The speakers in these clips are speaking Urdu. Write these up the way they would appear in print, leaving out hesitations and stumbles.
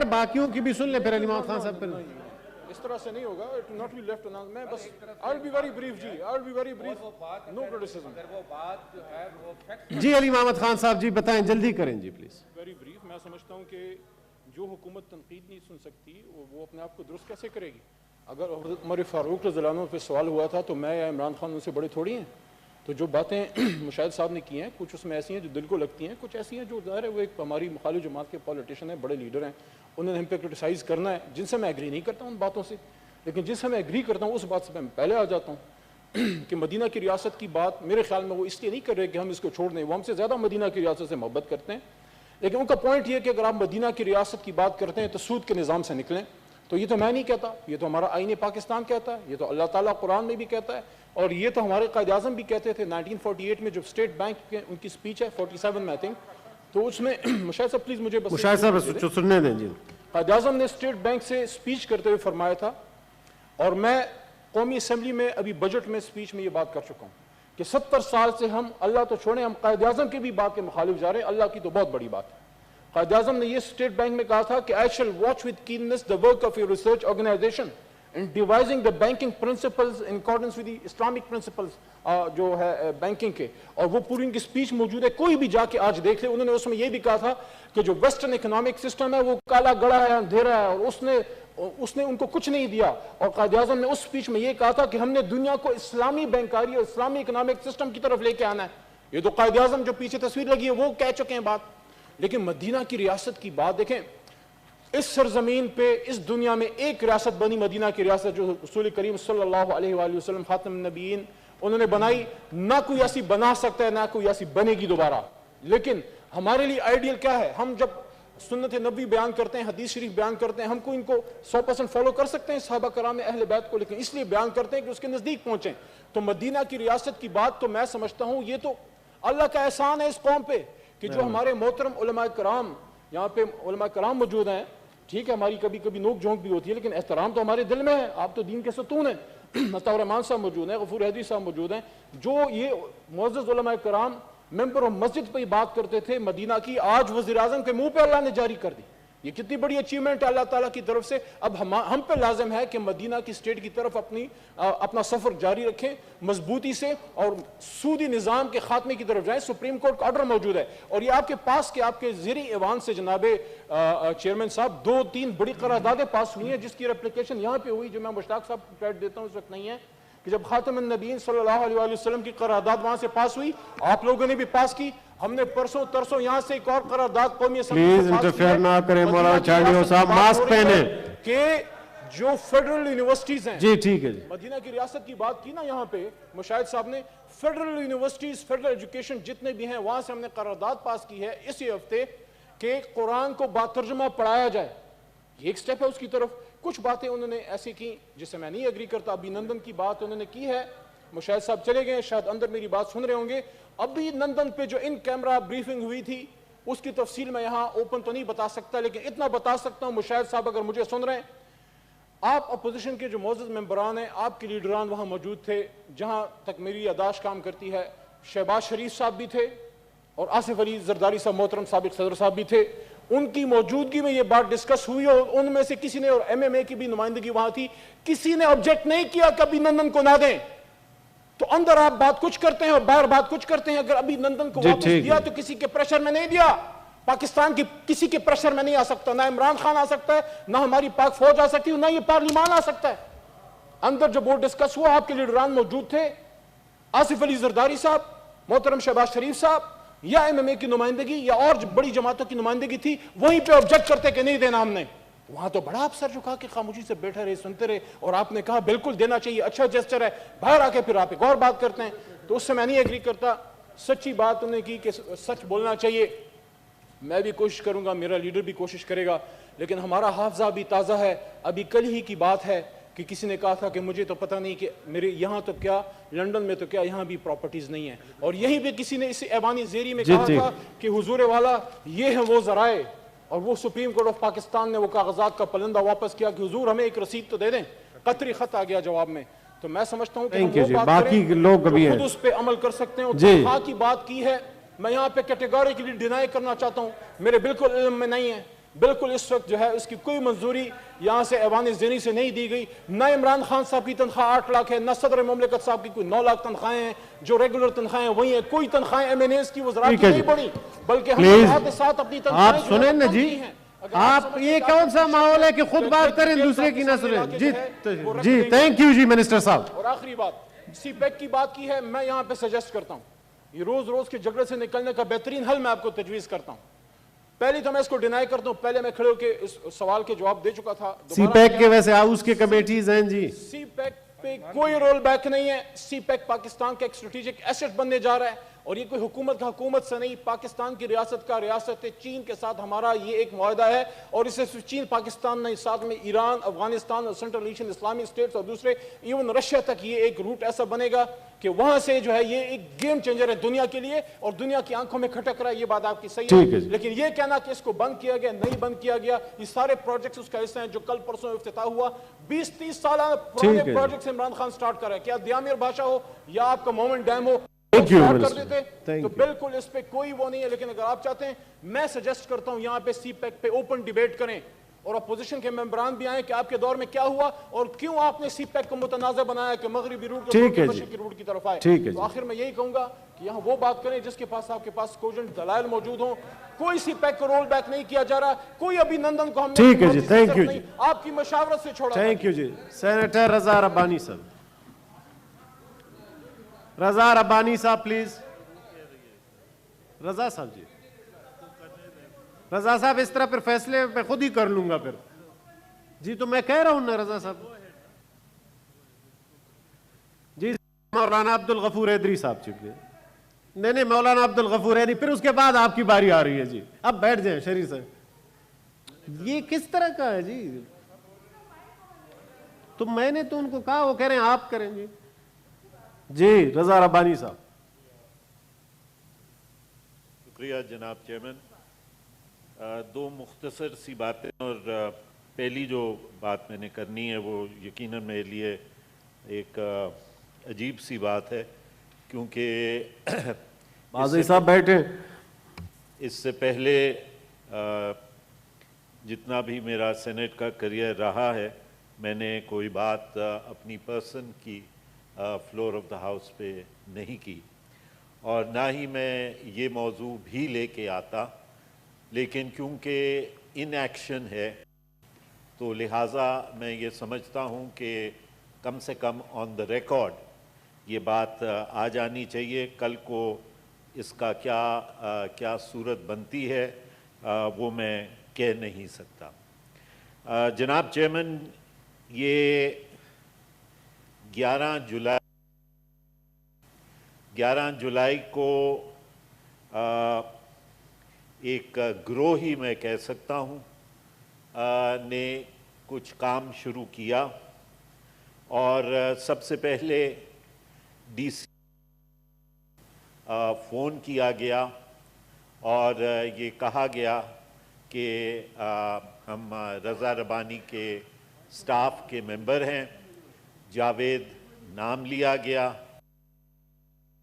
اگر باقیوں کی بھی سن لیں پھر علی محمد خان صاحب پھر اس طرح سے نہیں ہوگا. It will not be left unanswered. میں بس I will be very brief G. I will be very brief. No criticism. اگر وہ بات جو ہے وہ فیکٹ جی علی محمد خان صاحب جی بتائیں جلدی کریں جی پلیز. Very brief. میں سمجھتا ہوں کہ جو حکومت تنقید نہیں سن سکتی وہ اپنے آپ کو درست کیسے کرے گی. اگر حضرت عمر فاروق رضی اللہ عنہ پہ سوال ہوا تھا تو میں یا عمران خان ان سے بڑے تھوڑی ہیں. تو جو باتیں مشاہد صاحب نے کی ہیں کچھ اس میں ایسی ہیں جو دل کو لگتی ہیں, کچھ ایسی ہیں جو ظاہر ہے وہ ایک ہماری مخالف جماعت کے پولیٹیشین ہیں, بڑے لیڈر ہیں, انہوں نے ہم پہ کرٹیسائز کرنا ہے جن سے میں ایگری نہیں کرتا ہوں ان باتوں سے, لیکن جن سے میں ایگری کرتا ہوں اس بات سے میں پہلے آ جاتا ہوں کہ مدینہ کی ریاست کی بات میرے خیال میں وہ اس لیے نہیں کر رہے کہ ہم اس کو چھوڑ دیں, وہ ہم سے زیادہ مدینہ کی ریاست سے محبت کرتے ہیں. لیکن ان کا پوائنٹ یہ ہے کہ اگر آپ مدینہ کی ریاست کی بات کرتے ہیں تو سود کے نظام سے نکلیں. تو یہ تو میں نہیں کہتا, یہ تو ہمارا آئین پاکستان کہتا ہے, یہ تو اللہ تعالیٰ قرآن میں بھی کہتا ہے, اور یہ تو ہمارے قائد اعظم بھی کہتے تھے 1948 میں جب اسٹیٹ بینک کے ان کی سپیچ ہے 47 میں آئی تھنک, تو اس میں مشاہد صاحب پلیز مجھے بس مشاہد صاحب سننے دیں جی. قائد اعظم نے اسٹیٹ بینک سے سپیچ کرتے ہوئے فرمایا تھا, اور میں قومی اسمبلی میں ابھی بجٹ میں سپیچ میں یہ بات کر چکا ہوں کہ 70 سال سے ہم اللہ تو چھوڑیں ہم قائد اعظم کی بھی بات کے مخالف جا رہے ہیں, اللہ کی تو بہت بڑی بات ہے. قائد اعظم نے یہ اسٹیٹ بینک میں کہا تھا کہ I shall watch with keenness the work of your research organization in devising the banking principles in accordance with the Islamic principles جو ہے بینکنگ کے, اور وہ پوری ان کی سپیچ موجود ہے, کوئی بھی جا کے آج دیکھ لے. انہوں نے اس میں یہ بھی کہا تھا کہ جو ویسٹرن اکنامک سسٹم ہے وہ کالا گڑا ہے, اندھیرا ہے, اور اس نے ان کو کچھ نہیں دیا. اور قائد اعظم نے اس سپیچ میں یہ کہا تھا کہ ہم نے دنیا کو اسلامی بینکاری اور اسلامی اکنامک سسٹم کی طرف لے کے آنا ہے. یہ تو قائد اعظم جو پیچھے تصویر لگی ہے وہ کہہ چکے ہیں بات. لیکن مدینہ کی ریاست کی بات دیکھیں, اس سرزمین پہ اس دنیا میں ایک ریاست بنی مدینہ کی ریاست جو رسول کریم صلی اللہ علیہ وآلہ وسلم خاتم النبیین انہوں نے بنائی. نہ کوئی ایسی بنا سکتا ہے نہ کوئی ایسی بنے گی دوبارہ. لیکن ہمارے لیے آئیڈیل کیا ہے, ہم جب سنت نبی بیان کرتے ہیں, حدیث شریف بیان کرتے ہیں, ہم کو ان کو 100% فالو کر سکتے ہیں صحابہ کرام اہل بیت کو, لیکن اس لیے بیان کرتے ہیں کہ اس کے نزدیک پہنچیں. تو مدینہ کی ریاست کی بات تو میں سمجھتا ہوں یہ تو اللہ کا احسان ہے اس قوم پہ کہ جو ہمارے محترم علماء کرام, یہاں پہ علماء کرام موجود ہیں. ٹھیک ہے ہماری کبھی کبھی نوک جھونک بھی ہوتی ہے لیکن احترام تو ہمارے دل میں ہے, آپ تو دین کے ستون ہیں. مطاع الرحمان صاحب موجود ہیں, غفور حیدری صاحب موجود ہیں, جو یہ معزز علماء کرام ممبر آف مسجد پہ بات کرتے تھے مدینہ کی, آج وزیر اعظم کے منہ پہ اللہ نے جاری کر دی. یہ کتنی بڑی اچیومنٹ ہے اللہ تعالیٰ کی طرف سے. اب ہم پہ لازم ہے کہ مدینہ کی اسٹیٹ کی طرف اپنا سفر جاری رکھیں مضبوطی سے, اور سودی نظام کے خاتمے کی طرف جائیں. سپریم کورٹ کا آرڈر موجود ہے, اور یہ آپ کے پاس کہ آپ کے زیر ایوان سے جناب چیئرمین صاحب 2-3 بڑی قراردادیں پاس ہوئی ہیں جس کی ریپلیکیشن یہاں پہ ہوئی, جو میں مشتاق صاحب کو کریڈٹ دیتا ہوں اس وقت نہیں ہے, کہ جب خاتم النبیین صلی اللہ علیہ وآلہ وسلم کی قرارداد وہاں سے پاس ہوئی, آپ لوگوں نے بھی پاس کی. ہم نے پرسوں ترسوں یہاں سے ایک اور قرارداد قومی اسمبلی پلیز انٹرفیئر نہ کریں مولانا چاڑیو صاحب, ماسک پہنے, کہ جو فیڈرل یونیورسٹیز ہیں. جی ٹھیک ہے جی. مدینہ کی ریاست کی بات کی نا یہاں پہ مشاہد صاحب نے, فیڈرل یونیورسٹیز فیڈرل ایجوکیشن جتنے بھی ہیں وہاں سے ہم نے قرارداد پاس کی ہے اسی ہفتے کہ قرآن کو باترجمہ پڑھایا جائے. یہ ایک سٹیپ ہے اس کی طرف. کچھ باتیں انہوں نے ایسی کی جس سے میں نہیں ایگری کرتا. ابھی نندن کی بات انہوں نے کی ہے, مشاہد صاحب چلے گئے, شاید اندر میری بات سن رہے ہوں گے. ابھی نندن پہ جو ان کیمرہ بریفنگ ہوئی تھی اس کی تفصیل میں یہاں اوپن تو نہیں بتا سکتا, لیکن اتنا بتا سکتا ہوں مشاہد صاحب اگر مجھے سن رہے ہیں, آپ اپوزیشن کے جو معزز ممبران ہیں, آپ کے لیڈران وہاں موجود تھے. جہاں تک میری یادداشت کام کرتی ہے شہباز شریف صاحب بھی تھے, اور آصف علی زرداری صاحب محترم سابق صدر صاحب بھی تھے. ان کی موجودگی میں یہ بات ڈسکس ہوئی, اور ان میں سے کسی نے, اور ایم ایم اے کی بھی نمائندگی وہاں تھی, کسی نے آبجیکٹ نہیں کیا کہ ابھی نندن کو نہ دیں. تو اندر آپ بات کچھ کرتے ہیں اور باہر بات کچھ کرتے ہیں. اگر ابھی نندن کو واپس دیا تو کسی کے پریشر میں نہیں دیا, پاکستان کی کسی کے پریشر میں نہیں آ سکتا. نہ عمران خان آ سکتا ہے, نہ ہماری پاک فوج آ سکتی ہے, نہ یہ پارلیمان آ سکتا ہے. اندر جب وہ ڈسکس ہوا آپ کے لیڈران موجود تھے, آصف علی زرداری صاحب, محترم شہباز شریف صاحب, یا ایم ایم اے کی نمائندگی یا اور بڑی جماعتوں کی نمائندگی تھی, وہیں پہ آبجیکٹ کرتے کہ نہیں دینا ہم نے. وہاں تو بڑا افسر جو کہا کہ خاموشی سے بیٹھے رہے, سنتے رہے, اور آپ نے کہا بالکل دینا چاہیے, اچھا جیسچر ہے. باہر آ کے پھر آپ ایک اور بات کرتے ہیں, تو اس سے میں نہیں ایگری کرتا. سچی بات انہوں نے کی کہ سچ بولنا چاہیے. میں بھی کوشش کروں گا, میرا لیڈر بھی کوشش کرے گا, لیکن ہمارا حافظہ بھی تازہ ہے. ابھی کل ہی کی بات ہے کہ کسی نے کہا تھا کہ مجھے تو پتہ نہیں کہ میرے یہاں تو کیا لنڈن میں تو کیا یہاں بھی پراپرٹیز نہیں ہیں, اور یہیں پہ کسی نے اس ایوانی زیری میں کہا تھا کہ حضور والا یہ ہیں وہ ذرائع, اور وہ سپریم کورٹ آف پاکستان نے وہ کاغذات کا پلندہ واپس کیا کہ حضور ہمیں ایک رسید تو دے دیں. قطری خط آ گیا جواب میں. تو میں سمجھتا ہوں کہ ہم وہ بات کریں خود اس پہ عمل کر سکتے ہیں. اور تنخواہ کی بات کی ہے, میں یہاں پہ کیٹیگوریکلی ڈینائی کرنا چاہتا ہوں, میرے بالکل علم میں نہیں ہے. بالکل اس وقت جو ہے اس کی کوئی منظوری یہاں سے ایوان زینی سے نہیں دی گئی. نہ عمران خان صاحب کی تنخواہ 8 لاکھ ہے, نہ صدر مملکت صاحب کی کوئی 9 لاکھ تنخواہیں ہیں, جو ریگولر تنخواہیں وہی ہیں. کوئی تنخواہیں ایم این ایز کی وزارت کی نہیں بڑی, بلکہ ہم نے ساتھ ساتھ اپنی تنخواہیں آپ سنیں نا جی, آپ یہ کون سا ماحول ہے کہ خود بات کریں دوسرے کی نہ سنیں. جی تھینک یو جی منسٹر صاحب. اور آخری بات, سی پیک کی بات کی ہے, میں یہاں پہ سجیسٹ کرتا ہوں یہ روز روز کے جھگڑے سے نکلنے کا بہترین حل میں آپ کو تجویز کرتا ہوں. پہلی تو میں اس کو ڈینائی کرتا ہوں, پہلے میں کھڑے ہو کے اس سوال کے جواب دے چکا تھا. سی پیک کے ویسے ہاؤس کے کمیٹیز ہیں جی, سی پیک پہ کوئی رول بیک نہیں ہے. سی پیک پاکستان کا ایک اسٹریٹجک ایسٹ بننے جا رہا ہے, اور یہ کوئی حکومت کا حکومت سے نہیں, پاکستان کی ریاست کا ریاست ہے. چین کے ساتھ ہمارا یہ ایک معاہدہ ہے, اور اسے صرف چین پاکستان نہیں, ساتھ میں ایران, افغانستان اور سینٹرل ایشین اسلامی اسٹیٹس اور دوسرے ایون رشیا تک یہ ایک روٹ ایسا بنے گا کہ وہاں سے جو ہے یہ ایک گیم چینجر ہے دنیا کے لیے, اور دنیا کی آنکھوں میں کھٹک رہا ہے. یہ بات آپ کی صحیح ہے, لیکن یہ کہنا کہ اس کو بند کیا گیا, نہیں بند کیا گیا. یہ سارے پروجیکٹس اس کا حصہ ہیں جو کل پرسوں افتتاح ہوا. 20-30 سالہ پرانے پروجیکٹس عمران خان سٹارٹ کر رہا ہے. کیا دیامیر بھاشا ہو یا آپ کا مومن ڈیم ہو, کر دیتے تو بالکل اس پہ کوئی وہ نہیں ہے. لیکن اگر آپ چاہتے ہیں, میں سجیسٹ کرتا ہوں یہاں پہ سی پیک پہ اوپن ڈیبیٹ کریں, اور اپوزیشن کے ممبران بھی آئیں کہ آپ کے دور میں کیا ہوا اور کیوں آپ نے سی پیک کو متنازع بنایا کہ مغربی روٹ کے مشرقی روٹ کی طرف آئے. تو آخر میں یہی کہوں گا کہ یہاں وہ بات کریں جس کے پاس آپ کے پاس کوجنٹ دلائل موجود ہوں. کوئی سی پیک کو رول بیک نہیں کیا جا رہا, کوئی ابھی نندن کو ہم نے ٹھیک ہے جی, تھینک یو جی, آپ کی مشاورت سے چھوڑا. Thank you ji. Senator Raza Rabbani صاحب, رضا ربانی صاحب پلیز. رضا صاحب جی, رضا صاحب اس طرح پھر فیصلے میں خود ہی کر لوں گا پھر جی. تو میں کہہ رہا ہوں نا رضا صاحب جی. مولانا عبد الغفور حیدری صاحب چکے, نہیں مولانا عبد الغفور حیدری, پھر اس کے بعد آپ کی باری آ رہی ہے جی. اب بیٹھ جائیں شریف سے. یہ کس طرح کا ہے جی؟ تو میں نے تو ان کو کہا, وہ کہہ رہے ہیں آپ کریں گے جی. رضا ربانی صاحب. شکریہ جناب چیئرمین. دو مختصر سی باتیں, اور پہلی جو بات میں نے کرنی ہے وہ یقیناً میرے لیے ایک عجیب سی بات ہے, کیونکہ بازی صاحب بیٹھے. اس سے پہلے جتنا بھی میرا سینٹ کا کریئر رہا ہے, میں نے کوئی بات اپنی پرسن کی فلور آف دا ہاؤس پہ نہیں کی, اور نہ ہی میں یہ موضوع بھی لے کے آتا. لیکن کیونکہ ان ایکشن ہے تو لہٰذا میں یہ سمجھتا ہوں کہ کم سے کم آن دا ریکارڈ یہ بات آ جانی چاہیے. کل کو اس کا کیا صورت بنتی ہے وہ میں کہہ نہیں سکتا. جناب چیئرمین, یہ 11 جولائی کو ایک گروہ ہی میں کہہ سکتا ہوں نے کچھ کام شروع کیا, اور سب سے پہلے ڈی سی فون کیا گیا اور یہ کہا گیا کہ ہم رضا ربانی کے سٹاف کے ممبر ہیں. جاوید نام لیا گیا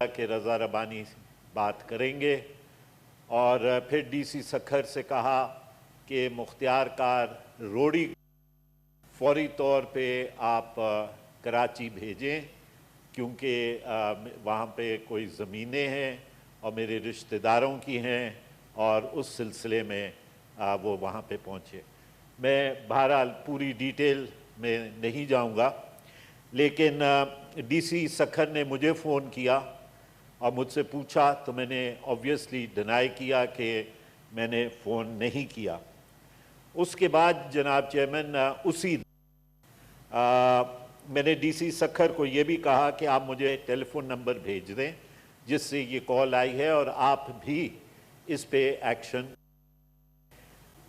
کہ رضا ربانی بات کریں گے, اور پھر ڈی سی سکھر سے کہا کہ مختار کار روڑی فوری طور پہ آپ کراچی بھیجیں, کیونکہ وہاں پہ کوئی زمینیں ہیں اور میرے رشتہ داروں کی ہیں, اور اس سلسلے میں وہ وہاں پہ پہنچے. میں بہرحال پوری ڈیٹیل میں نہیں جاؤں گا, لیکن ڈی سی سکھر نے مجھے فون کیا اور مجھ سے پوچھا, تو میں نے آبویسلی ڈینائی کیا کہ میں نے فون نہیں کیا. اس کے بعد جناب چیئرمین اسی میں نے ڈی سی سکھر کو یہ بھی کہا کہ آپ مجھے ٹیلی فون نمبر بھیج دیں جس سے یہ کال آئی ہے, اور آپ بھی اس پہ ایکشن.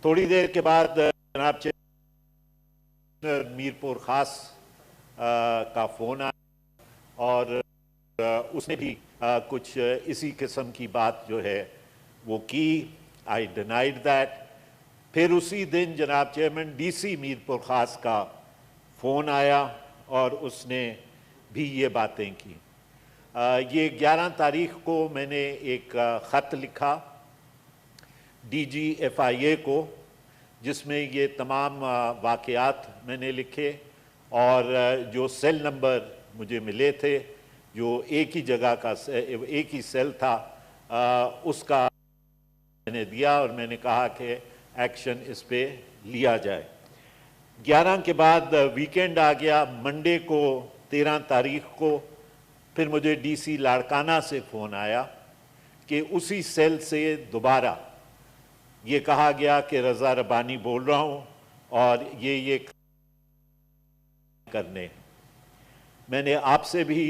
تھوڑی دیر کے بعد جناب چیئرمین میرپور خاص کا فون آیا, اور اس نے بھی کچھ اسی قسم کی بات جو ہے وہ کی. آئی ڈینائیڈ دیٹ. پھر اسی دن جناب چیئرمین ڈی سی میرپور خاص کا فون آیا اور اس نے بھی یہ باتیں کی. یہ 11 تاریخ کو میں نے ایک خط لکھا ڈی جی ایف آئی اے کو, جس میں یہ تمام واقعات میں نے لکھے اور جو سیل نمبر مجھے ملے تھے جو ایک ہی جگہ کا ایک ہی سیل تھا اس کا میں نے دیا اور میں نے کہا کہ ایکشن اس پہ لیا جائے۔ 11 کے بعد ویکینڈ آ گیا، منڈے کو 13 تاریخ کو پھر مجھے ڈی سی لاڑکانہ سے فون آیا کہ اسی سیل سے دوبارہ یہ کہا گیا کہ رضا ربانی بول رہا ہوں اور یہ کرنے۔ میں نے آپ سے بھی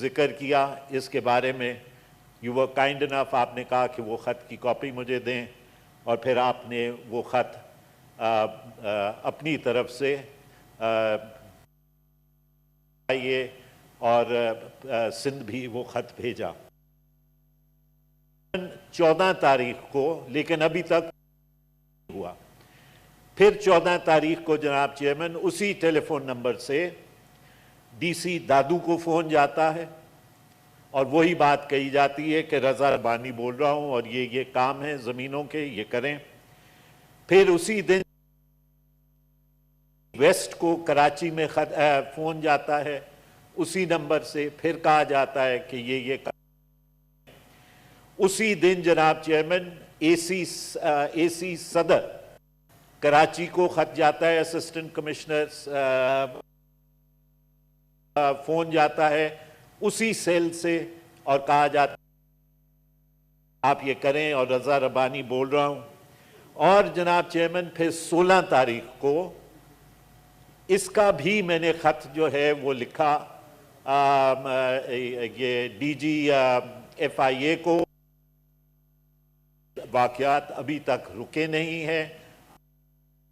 ذکر کیا اس کے بارے میں، یو ور کائنڈ انف، آپ نے کہا کہ وہ خط کی کاپی مجھے دیں اور پھر آپ نے وہ خط اپنی طرف سے آئیے اور سندھ بھی وہ خط بھیجا 14 تاریخ کو، لیکن ابھی تک ہوا۔ پھر 14 تاریخ کو جناب چیئرمین اسی ٹیلی فون نمبر سے ڈی سی دادو کو فون جاتا ہے اور وہی بات کہی جاتی ہے کہ رضا ربانی بول رہا ہوں اور یہ کام ہے زمینوں کے، یہ کریں۔ پھر اسی دن ویسٹ کو کراچی میں فون جاتا ہے اسی نمبر سے، پھر کہا جاتا ہے کہ یہ اسی دن جناب چیئرمین اے سی صدر کراچی کو خط جاتا ہے، اسسٹنٹ کمشنر فون جاتا ہے اسی سیل سے اور کہا جاتا ہے آپ یہ کریں اور رضا ربانی بول رہا ہوں۔ اور جناب چیئرمین پھر 16 تاریخ کو اس کا بھی میں نے خط جو ہے وہ لکھا یہ ڈی جی ایف آئی اے کو، واقعات ابھی تک رکے نہیں ہیں،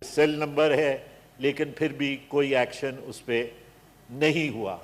سیل نمبر ہے لیکن پھر بھی کوئی ایکشن اس پہ نہیں ہوا۔